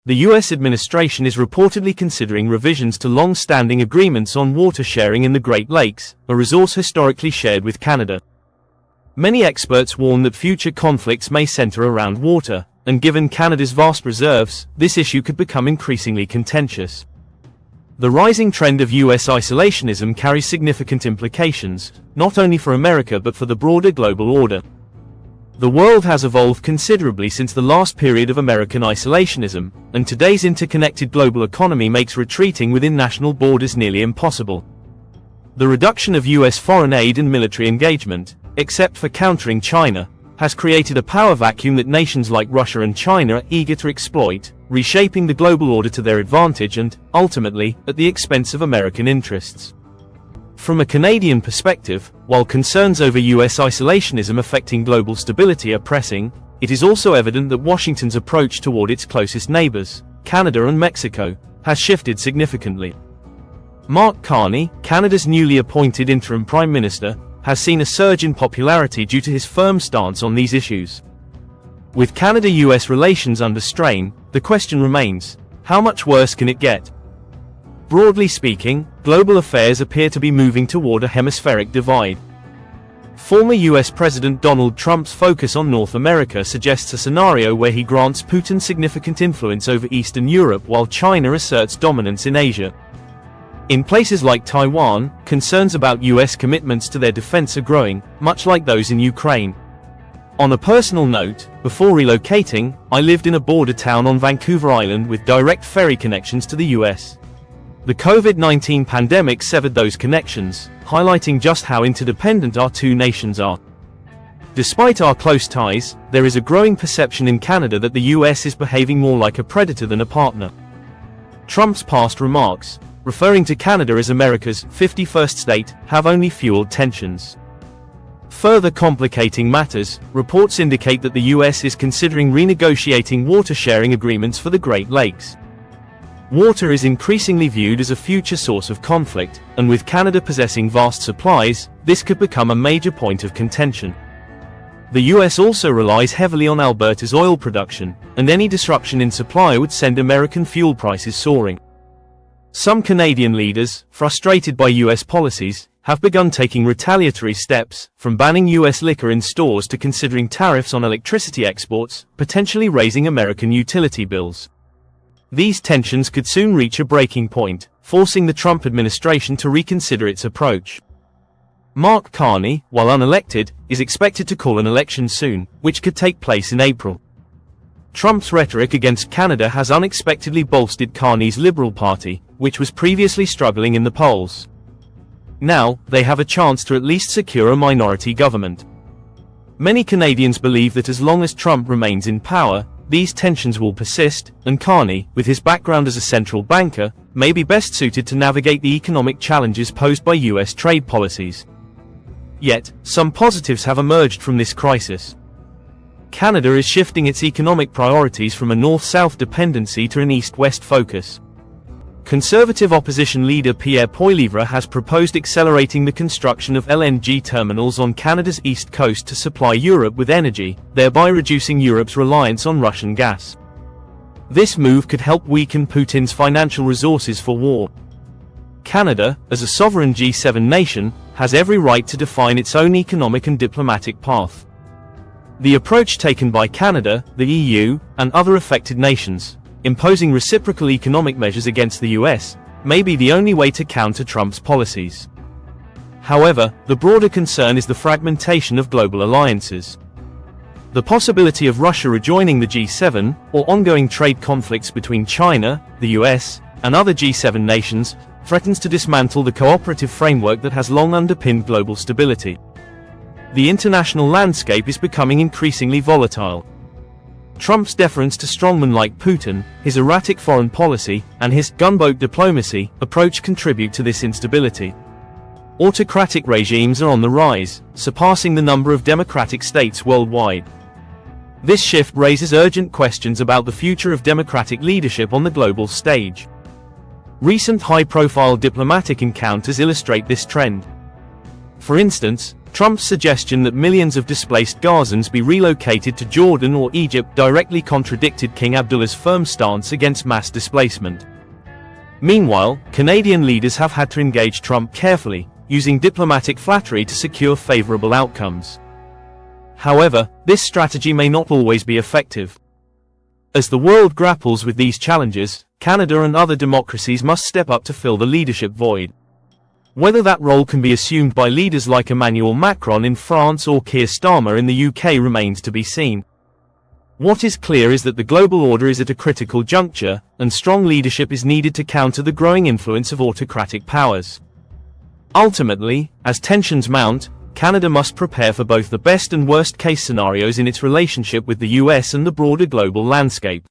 The US administration is reportedly considering revisions to long-standing agreements on water sharing in the Great Lakes, a resource historically shared with Canada. Many experts warn that future conflicts may center around water, and given Canada's vast reserves, this issue could become increasingly contentious. The rising trend of US isolationism carries significant implications, not only for America but for the broader global order. The world has evolved considerably since the last period of American isolationism, and today's interconnected global economy makes retreating within national borders nearly impossible. The reduction of US foreign aid and military engagement, except for countering China, has created a power vacuum that nations like Russia and China are eager to exploit, reshaping the global order to their advantage and, ultimately, at the expense of American interests. From a Canadian perspective, while concerns over US isolationism affecting global stability are pressing, it is also evident that Washington's approach toward its closest neighbors, Canada and Mexico, has shifted significantly. Mark Carney, Canada's newly appointed interim Prime Minister, has seen a surge in popularity due to his firm stance on these issues. With Canada-US relations under strain, the question remains, how much worse can it get? Broadly speaking, global affairs appear to be moving toward a hemispheric divide. Former US President Donald Trump's focus on North America suggests a scenario where he grants Putin significant influence over Eastern Europe while China asserts dominance in Asia. In places like Taiwan, concerns about US commitments to their defense are growing, much like those in Ukraine. On a personal note, before relocating, I lived in a border town on Vancouver Island with direct ferry connections to the US. The COVID-19 pandemic severed those connections, highlighting just how interdependent our two nations are. Despite our close ties, there is a growing perception in Canada that the US is behaving more like a predator than a partner. Trump's past remarks, referring to Canada as America's 51st state, have only fueled tensions. Further complicating matters, reports indicate that the US is considering renegotiating water sharing agreements for the Great Lakes. Water is increasingly viewed as a future source of conflict, and with Canada possessing vast supplies, this could become a major point of contention. The US also relies heavily on Alberta's oil production, and any disruption in supply would send American fuel prices soaring. Some Canadian leaders, frustrated by US policies, have begun taking retaliatory steps, from banning US liquor in stores to considering tariffs on electricity exports, potentially raising American utility bills. These tensions could soon reach a breaking point, forcing the Trump administration to reconsider its approach. Mark Carney, while unelected, is expected to call an election soon, which could take place in April. Trump's rhetoric against Canada has unexpectedly bolstered Carney's Liberal Party, which was previously struggling in the polls. Now, they have a chance to at least secure a minority government. Many Canadians believe that as long as Trump remains in power, these tensions will persist, and Carney, with his background as a central banker, may be best suited to navigate the economic challenges posed by US trade policies. Yet, some positives have emerged from this crisis. Canada is shifting its economic priorities from a north-south dependency to an east-west focus. Conservative opposition leader Pierre Poilievre has proposed accelerating the construction of LNG terminals on Canada's east coast to supply Europe with energy, thereby reducing Europe's reliance on Russian gas. This move could help weaken Putin's financial resources for war. Canada, as a sovereign G7 nation, has every right to define its own economic and diplomatic path. The approach taken by Canada, the EU, and other affected nations, imposing reciprocal economic measures against the US, may be the only way to counter Trump's policies. However, the broader concern is the fragmentation of global alliances. The possibility of Russia rejoining the G7, or ongoing trade conflicts between China, the US, and other G7 nations, threatens to dismantle the cooperative framework that has long underpinned global stability. The international landscape is becoming increasingly volatile. Trump's deference to strongmen like Putin, his erratic foreign policy, and his gunboat diplomacy approach contribute to this instability. Autocratic regimes are on the rise, surpassing the number of democratic states worldwide. This shift raises urgent questions about the future of democratic leadership on the global stage. Recent high-profile diplomatic encounters illustrate this trend. For instance, Trump's suggestion that millions of displaced Gazans be relocated to Jordan or Egypt directly contradicted King Abdullah's firm stance against mass displacement. Meanwhile, Canadian leaders have had to engage Trump carefully, using diplomatic flattery to secure favorable outcomes. However, this strategy may not always be effective. As the world grapples with these challenges, Canada and other democracies must step up to fill the leadership void. Whether that role can be assumed by leaders like Emmanuel Macron in France or Keir Starmer in the UK remains to be seen. What is clear is that the global order is at a critical juncture, and strong leadership is needed to counter the growing influence of autocratic powers. Ultimately, as tensions mount, Canada must prepare for both the best and worst case scenarios in its relationship with the US and the broader global landscape.